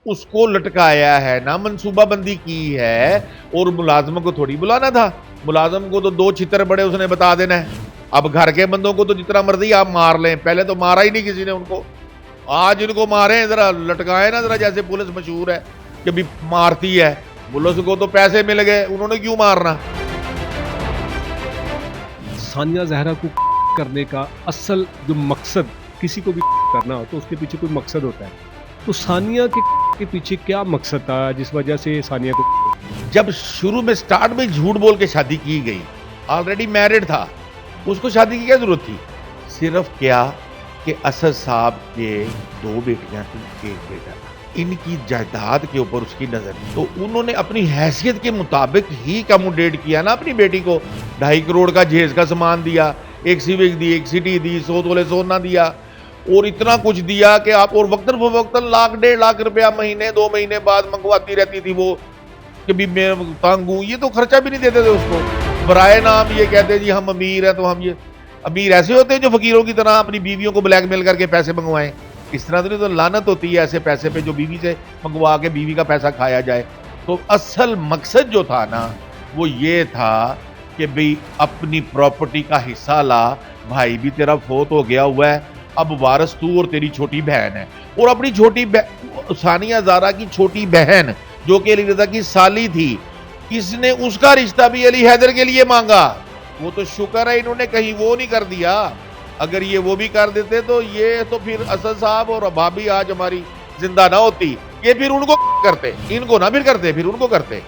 उसको लटकाया है ना, मंसूबाबंदी की है। और मुलाजम को थोड़ी बुलाना था, मुलाजम को तो दो छितर बड़े उसने बता देना है। अब घर के बंदों को तो जितना मर्जी आप मार लें, पहले तो मारा ही नहीं किसी ने उनको, आज इनको मारे जरा लटकाए ना जरा, जैसे पुलिस मशहूर है कि भी मारती है। पुलिस को तो पैसे मिल गए, उन्होंने क्यों मारना। सानिया जहरा को करने का असल जो मकसद, किसी को भी करना हो तो उसके पीछे कोई मकसद होता है। तो सानिया के पीछे क्या मकसद था जिस वजह से सानिया को, जब शुरू में स्टार्ट में झूठ बोल के शादी की गई, ऑलरेडी मैरिड था, उसको शादी की क्या जरूरत थी। सिर्फ क्या कि असद साहब के दो बेटियां थी, एक बेटा था, इनकी जायदाद के ऊपर उसकी नजर, तो उन्होंने अपनी हैसियत के मुताबिक ही कमोडेट किया ना। अपनी बेटी को 2.5 करोड़ का जहेज का सामान दिया, एक सिविक दी, एक सिटी दी, 100 तोले सोना दिया और इतना कुछ दिया कि आप, और वक्तन फवक्तन लाख 1.5 लाख रुपया महीने 2 महीने बाद मंगवाती रहती थी वो कि भी मैं तंग हूं। ये तो खर्चा भी नहीं देते थे उसको, बराए नाम ये कहते जी हम अमीर हैं, तो हम ये अमीर ऐसे होते हैं जो फकीरों की तरह अपनी बीवियों को ब्लैकमेल करके पैसे मंगवाएं। इस तरह तो लानत होती है ऐसे पैसे पे जो बीवी से मंगवा के बीवी का पैसा खाया जाए। तो असल मकसद जो था ना, वो ये था कि भाई अपनी प्रॉपर्टी का हिस्सा ला, भाई भी तेरा फोत हो गया हुआ है, अब वारस तू और तेरी छोटी बहन है। और अपनी छोटी सानिया ज़ारा की छोटी बहन जो कि अली रज़ा की साली थी, इसने उसका रिश्ता भी अली हैदर के लिए मांगा। वो तो शुक्र है इन्होंने कहीं वो नहीं कर दिया, अगर ये वो भी कर देते तो ये तो फिर असद साहब और भाभी आज हमारी जिंदा ना होती, ये फिर उनको करते, इनको ना फिर करते, फिर उनको करते।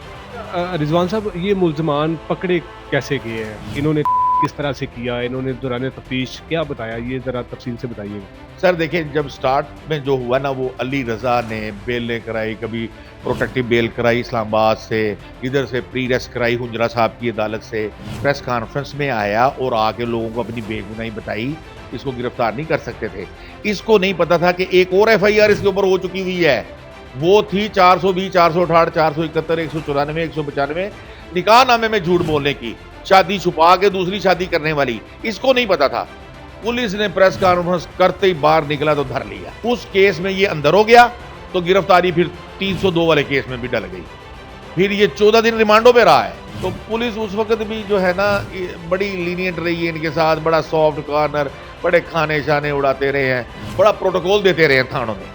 रिजवान साहब ये मुल्जमान पकड़े कैसे गए हैं, इन्होंने किस तरह से किया, इन्होंने दौरान तफ्तीश क्या बताया, ये जरा तफसील से बताइएगा। सर देखिए, जब स्टार्ट में जो हुआ ना, वो अली रजा ने बेल कराई, कभी प्रोटेक्टिव बेल कराई इस्लामाबाद से, इधर से प्री रेस्ट कराई हुंजरा साहब की अदालत से, प्रेस कॉन्फ्रेंस में आया और आके लोगों को अपनी बेगुनाही बताई। इसको गिरफ्तार नहीं कर सकते थे। इसको नहीं पता था कि एक और FIR इसके ऊपर हो चुकी हुई है, वो थी 420, 468, 471, 194, 195 निकाह नामे में झूठ बोलने की, शादी छुपा के दूसरी शादी करने वाली। इसको नहीं पता था। पुलिस ने प्रेस कॉन्फ्रेंस करते ही बाहर निकला तो धर लिया। उस केस में ये अंदर हो गया तो गिरफ्तारी फिर 302 वाले केस में भी डल गई। फिर ये 14 दिन रिमांडों पे रहा है। तो पुलिस उस वक्त भी जो है ना बड़ी लीनियंट रही है इनके साथ, बड़ा सॉफ्ट कॉर्नर, बड़े खाने शाने उड़ाते रहे हैं, बड़ा प्रोटोकॉल देते रहे हैं थानों में।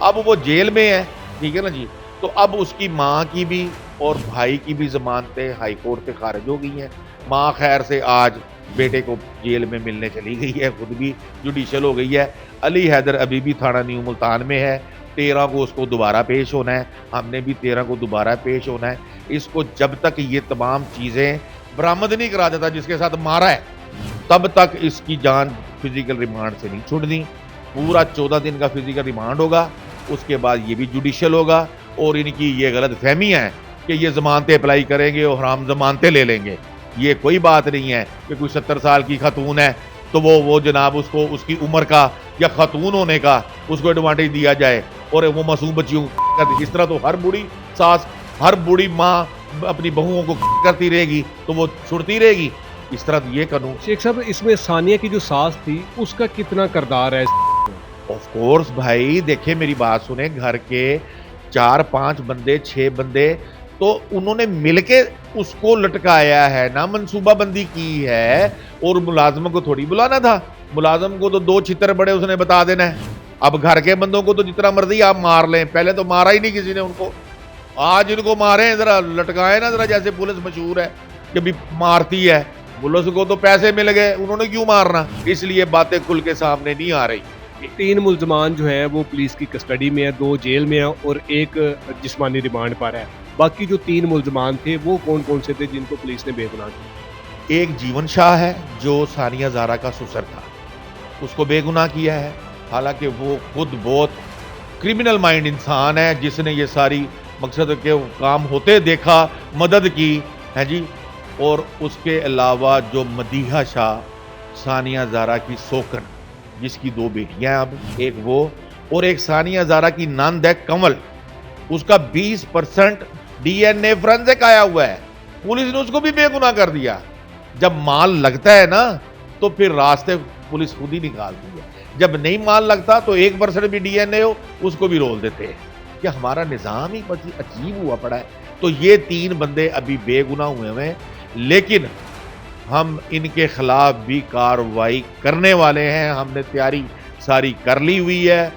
अब वो जेल में है, ठीक है ना जी, तो अब उसकी माँ की भी और भाई की भी जमानतें हाई कोर्ट से खारिज हो गई हैं। माँ खैर से आज बेटे को जेल में मिलने चली गई है, खुद भी जुडिशल हो गई है। अली हैदर अभी भी थाना न्यू मुल्तान में है, 13 को उसको दोबारा पेश होना है, हमने भी 13 को दोबारा पेश होना है। इसको जब तक ये तमाम चीज़ें बरामद नहीं करा देता जिसके साथ मारा है, तब तक इसकी जान फिजिकल रिमांड से नहीं छूटनी। पूरा 14 दिन का फिजिकल रिमांड होगा, उसके बाद ये भी जुडिशल होगा। और इनकी ये गलत फहमी है कि ये जमानतें अप्लाई करेंगे और हम जमानतें ले लेंगे, ये कोई बात नहीं है कि कोई 70 साल की खातून है तो वो जनाब उसको उसकी उम्र का या खातून होने का उसको एडवांटेज दिया जाए और वो मासूम बच्चियों को। इस तरह तो हर बूढ़ी सास, हर बूढ़ी माँ अपनी बहुओं को करती रहेगी तो वो छुड़ती रहेगी। इस तरह ये कानून। शेख साहब, इसमें सानिया की जो सास थी उसका कितना किरदार है? ऑफ कोर्स भाई, देखिए मेरी बात सुने, घर के 4-5 बंदे 6 बंदे तो उन्होंने मिलके उसको लटकाया है ना, मंसूबाबंदी की है। और मुलाजम को थोड़ी बुलाना था, मुलाजम को तो दो छितर बड़े उसने बता देना है। अब घर के बंदों को तो जितना मर्जी आप मार लें, पहले तो मारा ही नहीं किसी ने उनको, आज इनको मारे जरा लटकाए ना जरा, जैसे पुलिस मशहूर है कि भी मारती है। पुलिस को तो पैसे मिल गए, उन्होंने क्यों मारना। इसलिए बातें खुल के सामने नहीं आ रही। 3 मुल्जमान जो है वो पुलिस की कस्टडी में है, 2 जेल में है और 1 जिस्मानी रिमांड पर है। बाकी जो 3 मुल्जमान थे वो कौन कौन से थे जिनको पुलिस ने बेगुनाह किया? एक जीवन शाह है जो सानिया ज़ारा का ससुर था, उसको बेगुनाह किया है। हालांकि वो खुद बहुत क्रिमिनल माइंड इंसान है जिसने ये सारी मकसद के काम होते देखा, मदद की है जी। और उसके अलावा जो मदीहा शाह, सानिया ज़ारा की सोकन, जिसकी 2 बेटियां हैं, अब एक वो और एक सानिया ज़ारा की नंद है कंवल, उसका 20% DNA फोरेंसिक आया हुआ है। पुलिस ने उसको भी बेगुनाह कर दिया। जब माल लगता है ना तो फिर रास्ते पुलिस खुद ही निकालती है, जब नहीं माल लगता तो 1% भी DNA हो उसको भी रोल देते हैं। कि हमारा निज़ाम ही बहुत ही अजीब हुआ पड़ा है। तो ये 3 बंदे अभी बेगुनाह हुए हैं, लेकिन हम इनके खिलाफ भी कार्रवाई करने वाले हैं। हमने तैयारी सारी कर ली हुई है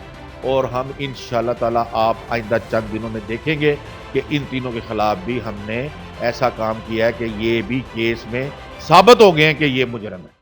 और हम इंशाअल्लाह ताला आप आइंदा चंद दिनों में देखेंगे कि इन तीनों के खिलाफ भी हमने ऐसा काम किया है कि ये भी केस में साबित हो गए हैं कि ये मुजरिम है।